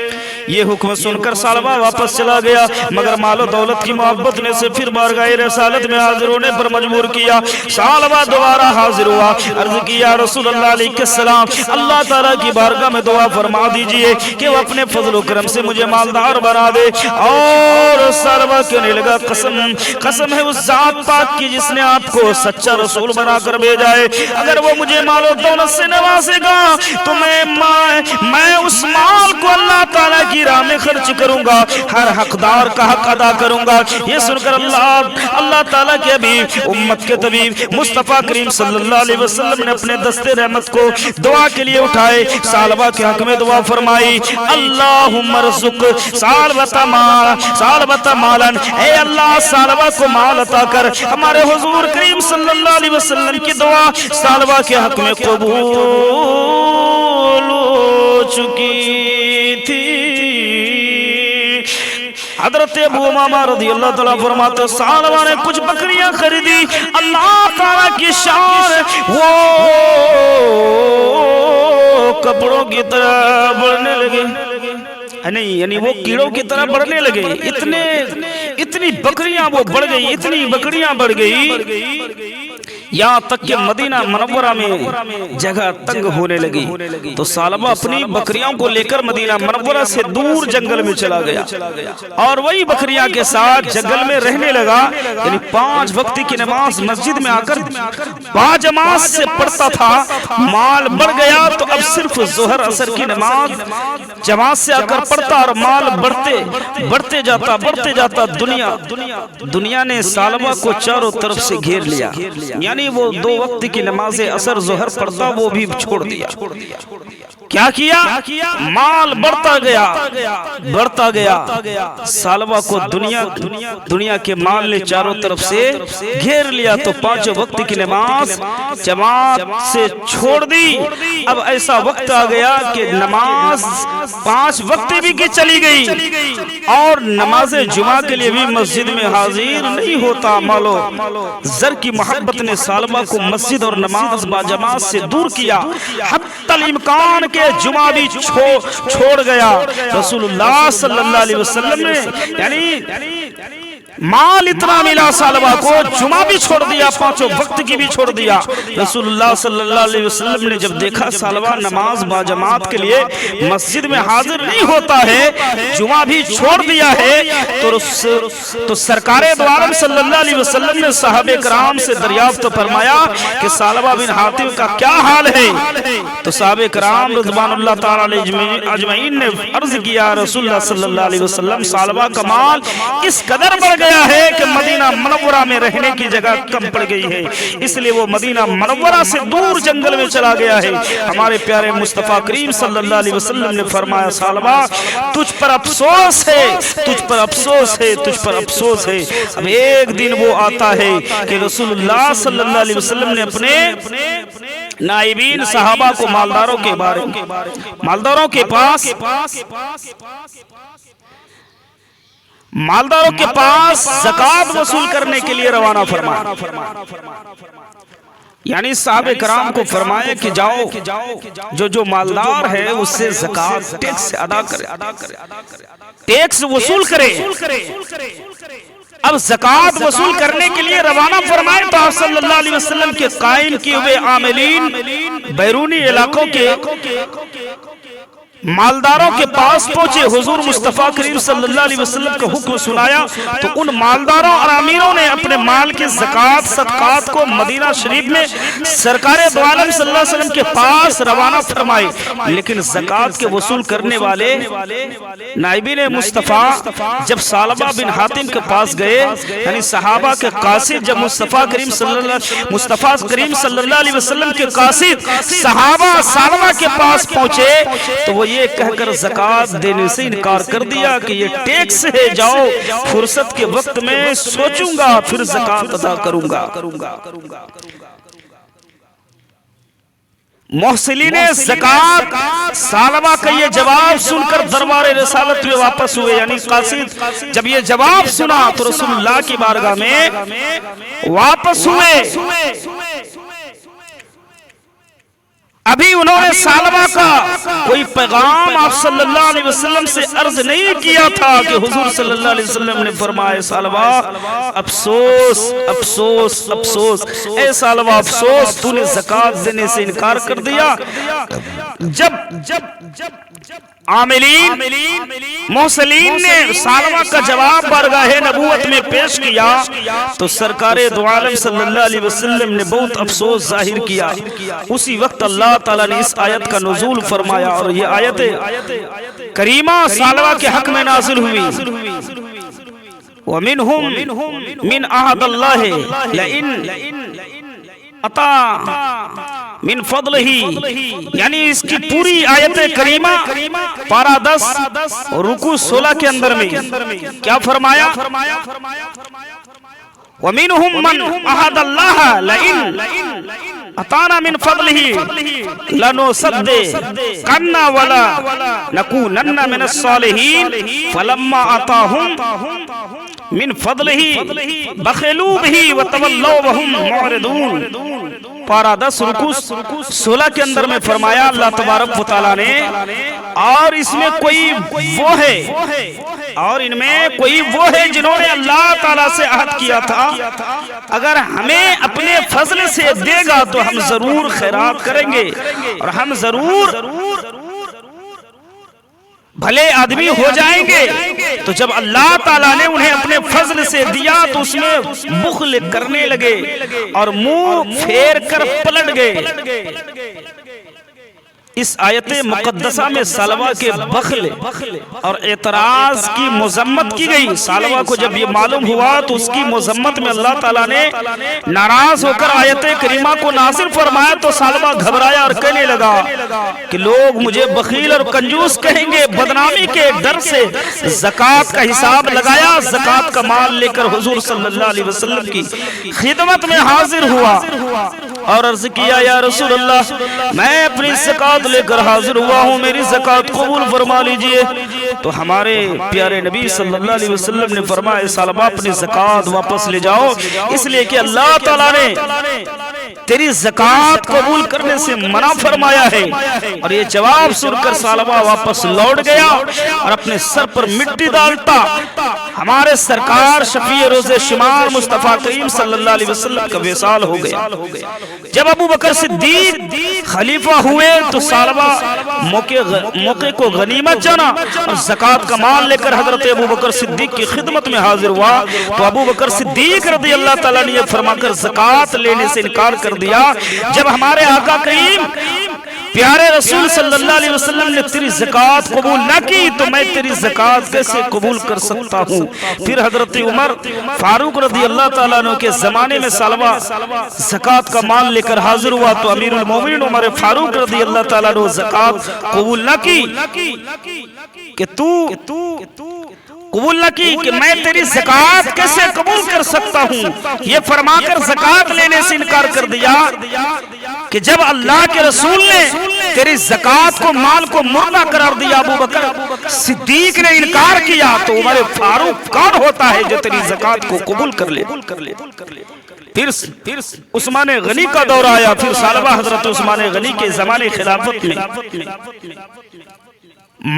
یہ حکم سن کر ثعلبہ واپس چلا گیا، مگر مال و دولت کی محبت نے سے پھر بارگاہ رسالت میں حاضر ہونے پر مجبور کیا۔ ثعلبہ دوبارہ حاضر ہوا، عرض کیا رسول اللہ علیہ السلام اللہ تعالیٰ کی بارگاہ میں دعا فرما دیجئے کہ وہ اپنے فضل و کرم سے مجھے مالدار بنا دے۔ اور ثعلبہ کہنے لگا قسم ہے اس ذات پاک کی جس نے آپ کو سچا رسول بنا کر بھیجا ہے، اگر وہ مجھے مال و دولت سے نوازے گا تو میں اس مال کو اللہ تعالیٰ کی راہ میں خرچ کروں گا، ہر حقدار کا حق ادا کروں گا۔ یہ سن کر اللہ تعالیٰ کے حبیب امت کے طبیب مصطفیٰ کریم صلی اللہ علیہ وسلم نے اپنے دستے رحمت کو دعا کے لیے اٹھائے، ثعلبہ کے حق میں دعا فرمائی، اللہم ارزق ثعلبہ مالا، اے اللہ ثعلبہ کو مال عطا کر۔ ہمارے حضور کریم صلی اللہ علیہ وسلم کی دعا ثعلبہ کے حق میں قبول ہو چکی تھی۔ حضرت ابو امامہ رضی اللہ تعالیٰ فرماتے ثعلبہ نے کچھ بکریاں خریدی، اللہ تعالیٰ کی شان وہ کپڑوں کی طرح بڑھنے لگے، نہیں یعنی وہ کیڑوں کی طرح بڑھنے لگے، اتنی بکریاں وہ بڑھ گئی، اتنی بکریاں بڑھ گئی، یہاں تک کہ مدینہ منورہ میں جگہ تنگ ہونے لگی۔ تو ثعلبہ اپنی بکریوں کو لے کر مدینہ منورہ سے دور جنگل میں چلا گیا اور وہی بکریاں کے ساتھ جنگل میں رہنے لگا، یعنی 5 وقت کی نماز مسجد میں آ کر باجماعت سے پڑھتا تھا، مال بڑھ گیا تو اب صرف ظہر عصر کی نماز جماعت سے آ کر پڑھتا اور مال بڑھتے جاتا۔ دنیا نے ثعلبہ کو چاروں طرف سے گھیر لیا، یعنی وہ 2 وقت کی نماز عصر ظہر پڑھتا وہ بھی چھوڑ دیا۔ کیا کیا؟ مال بڑھتا گیا، ثعلبہ کو دنیا کے مال نے چاروں طرف سے گھیر لیا، تو 5 وقت کی نماز جماعت سے چھوڑ دی۔ اب ایسا وقت آ گیا کہ نماز 5 وقت بھی کی چلی گئی اور نماز جمعہ کے لیے بھی مسجد میں حاضر نہیں ہوتا۔ مالو زر کی محبت نے ثعلبہ کو مسجد اور نماز با جماعت سے دور کیا، حتی الامکان کے جمعہ بھی چھوڑ گیا۔ رسول اللہ صلی اللہ علیہ وسلم نے یعنی مال اتنا ملا ثعلبہ کو، جمعہ بھی چھوڑ دیا، 5 وقت کی بھی چھوڑ دیا۔ رسول اللہ صلی اللہ علیہ وسلم نے جب دیکھا ثعلبہ نماز با جماعت کے لیے مسجد میں حاضر نہیں ہوتا ہے، جمعہ بھی چھوڑ دیا ہے، تو سرکار دو عالم صلی اللہ علیہ وسلم نے صحابہ کرام سے دریافت فرمایا کہ ثعلبہ بن حاتم کا کیا حال ہے؟ تو صحابہ کرام رضوان اللہ تعالی علیہ اجمعین نے عرض کیا، رسول اللہ صلی اللہ علیہ وسلم ثعلبہ کا مال اس قدر بڑھ گیا ہے کہ مدینہ منورہ میں رہنے کی جگہ کم پڑ گئی ہے، اس لیے وہ مدینہ منورہ سے دور جنگل میں چلا گیا ہے۔ ہمارے پیارے مصطفیٰ کریم صلی اللہ علیہ وسلم نے فرمایا، ثعلبہ تجھ پر افسوس ہے، تجھ پر افسوس ہے، تجھ پر افسوس ہے۔ اب ایک دن وہ آتا ہے کہ رسول اللہ صلی اللہ علیہ وسلم نے اپنے نائبین صحابہ کو مالداروں کے پاس زکوٰۃ وصول کرنے کے لیے روانہ فرمایا، یعنی صحابہ کرام کو فرمایا کہ جاؤ جو مالدار ہے اس سے زکوٰۃ ٹیکس ادا کرے، ٹیکس وصول کرے۔ اب زکوٰۃ وصول کرنے کے لیے روانہ فرمائے تو آپ صلی اللہ علیہ وسلم کے قائم کیے ہوئے عاملین بیرونی علاقوں کے مالداروں کے پاس پہنچے، حضور مصطفیٰ کریم صلی اللہ علیہ وسلم کا حکم سنایا تو ان مالداروں اور امیروں نے اپنے مال کے زکوٰۃ صدقات کو مدینہ شریف میں سرکار دو عالم صلی اللہ علیہ وسلم کے پاس روانہ فرمائے، لیکن زکوٰۃ کے وصول کرنے والے نائبین مصطفیٰ جب ثعلبہ بن حاتم کے پاس گئے، یعنی صحابہ کے قاصد جب مصطفیٰ کریم صلی اللہ علیہ وسلم کے قاصد صحابہ ثعلبہ کے پاس پہنچے تو وہ یہ کہہ کر زکوٰۃ دینے سے انکار کر دیا کہ یہ ٹیکس ہے، جاؤ فرصت کے وقت میں سوچوں گا پھر زکوٰۃ ادا کروں گا۔ محسنین زکوٰۃ ثعلبہ کا یہ جواب سن کر دربار رسالت میں واپس ہوئے، یعنی قاصد جب یہ جواب سنا تو رسول اللہ کی بارگاہ میں واپس ہوئے۔ ابھی انہوں نے ثعلبہ کا کوئی پیغام آپ صلی اللہ علیہ وسلم سے عرض نہیں کیا تھا کہ حضور صلی اللہ علیہ وسلم نے فرمایا، ثعلبہ افسوس افسوس افسوس، اے ثعلبہ افسوس، تو نے زکوٰۃ دینے سے انکار کر دیا۔ جب عاملین محسنین نے ثعلبہ کا جواب بارگاہ نبوت میں پیش کیا تو سرکار دو عالم صلی اللہ علیہ وسلم نے بہت افسوس ظاہر کیا۔ اسی وقت اللہ اللہ تعالیٰ نے اس آیت کا نزول فرمایا، اور یہ آیت کریمہ ثعلبہ کے حق میں نازل ہوئی۔ وَمِنْهُمْ مِنْ أَحَدَ اللَّهِ لَئِنْ أَطَاعَ من فضلہ، یعنی اس کی پوری آیت کریمہ پارہ 10 رکوع 16 کے اندر میں کیا فرمایا؟ وَمِنْهُمْ مَنْ أَحَدَ اللَّهَ لَئِنْ أَطَعْنَا مِنْ فَضْلِهِ لَنُصَدِّقَنَّ وَلَنَكُونَنَّ مِنَ الصَّالِحِينَ فَلَمَّا آتَاهُمْ من فضلہ بخلوا بہ وتولوا وہم معرضون۔ پارہ 10 رکوع 16 کے اندر میں فرمایا اللہ تبارک و تعالیٰ نے، اور اس میں کوئی وہ ہے، اور ان میں کوئی وہ ہے جنہوں نے اللہ تعالیٰ سے عہد کیا تھا اگر ہمیں اپنے فضل سے دے گا تو ہم ضرور خیرات کریں گے، اور ہم ضرور بھلے آدمی ہو جائیں گے۔ تو جب اللہ تعالیٰ نے انہیں اپنے فضل سے دیا تو اس میں بخل کرنے لگے اور منہ پھیر کر پلٹ گئے۔ اس آیت مقدسہ میں ثعلبہ کے بخل اور اعتراض کی مذمت کی گئی۔ ثعلبہ کو جب یہ معلوم ہوا تو اس کی مذمت میں اللہ تعالیٰ نے ناراض ہو کر آیت کریمہ کو نازل فرمایا، تو ثعلبہ گھبرایا اور کہنے لگا کہ لوگ مجھے بخیل اور کنجوس کہیں گے۔ بدنامی کے ڈر سے زکوٰۃ کا حساب لگایا، زکوٰۃ کا مال لے کر حضور صلی اللہ علیہ وسلم کی خدمت میں حاضر ہوا اور عرض کیا، یا رسول اللہ، میں اپنی زکوٰۃ لے کر حاضر ہوا ہوں، میری زکوٰۃ قبول فرما لیجئے۔ تو ہمارے پیارے نبی صلی اللہ علیہ وسلم نے فرمایا، ثعلبہ اپنی زکوٰۃ واپس لے جاؤ، اس لیے کہ اللہ تعالیٰ نے تیری زکوٰۃ قبول کرنے سے منع فرمایا ہے۔ اور یہ جواب سن کر ثعلبہ واپس لوٹ گیا اور اپنے سر پر مٹی ڈالتا ہمارے سرکار شفیع روز شمار مصطفیٰ کریم صلی اللہ علیہ وسلم کا وصال ہو گیا۔ جب ابو بکر صدیق خلیفہ ہوئے تو ثعلبہ موقع کو غنیمت جانا اور زکوٰۃ کا مال لے کر حضرت ابو بکر صدیق کی خدمت میں حاضر ہوا۔ تو ابو بکر صدیق رضی اللہ تعالیٰ نے یہ فرما کر زکوٰۃ لینے سے انکار کر دیا، جب ہمارے آقا کریم پیارے رسول صلی اللہ علیہ وسلم نے تیری زکوٰۃ قبول نہ کی تو میں تیری زکوٰۃ کیسے قبول کر سکتا ہوں۔ پھر حضرت عمر فاروق رضی اللہ تعالیٰ عنہ کے زمانے میں ثعلبہ زکوٰۃ کا مال لے کر حاضر ہوا تو امیر المومنین عمر فاروق رضی اللہ تعالیٰ عنہ زکوٰۃ قبول نہ کی کہ تو قبول نہ کی کہ میں تیری زکوٰۃ کیسے قبول کر سکتا ہوں، یہ فرما کر زکوٰۃ لینے سے انکار کر دیا کہ جب اللہ کے رسول نے تیری زکوٰۃ کو مال کو مردہ قرار دیا، ابو بکر صدیق نے انکار کیا، تو عمر فاروق کون ہوتا ہے جو تیری زکوٰۃ کو قبول کر لے؟ پھر عثمان غنی کا دور آیا، پھر ثعلبہ حضرت عثمان غنی کے زمانے خلافت میں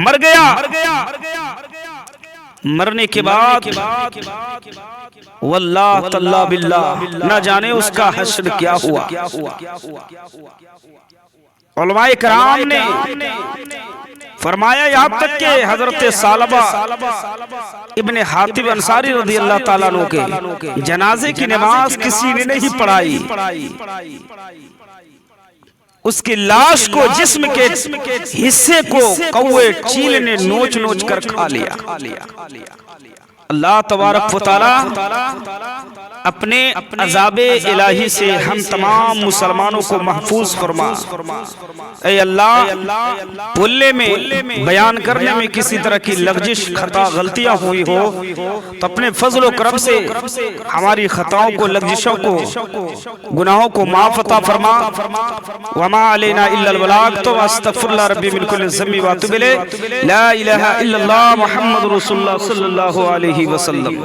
مر گیا۔ مرنے کے بعد واللہ تاللہ باللہ نہ جانے اس کا حشر کیا ہوا۔ علماء کرام نے فرمایا یہاں تک کہ حضرت ثعلبہ ابن حاتب انصاری رضی اللہ تعالیٰ عنہ کے جنازے کی نماز کسی نے نہیں پڑھائی، اس کی لاش کو جسم کے حصے کو کوے چیل نے نوچ نوچ کر کھا لیا۔ اللہ تبارک و تعالی اپنے عذاب الہی سے ہم تمام مسلمانوں کو محفوظ فرما۔ اے اللہ، بولنے میں بیان کرنے میں کسی طرح کی لغزش خطا غلطیاں ہوئی ہو تو اپنے فضل و کرم سے ہماری خطاؤں کو لغزشوں کو گناہوں کو معاف عطا فرما۔ وما علینا الا البلاغ، تو استغفر اللہ ربی من کل ذنب واتوب الیہ، لا الہ الا اللہ محمد رسول اللہ صلی اللہ علیہ وسلم۔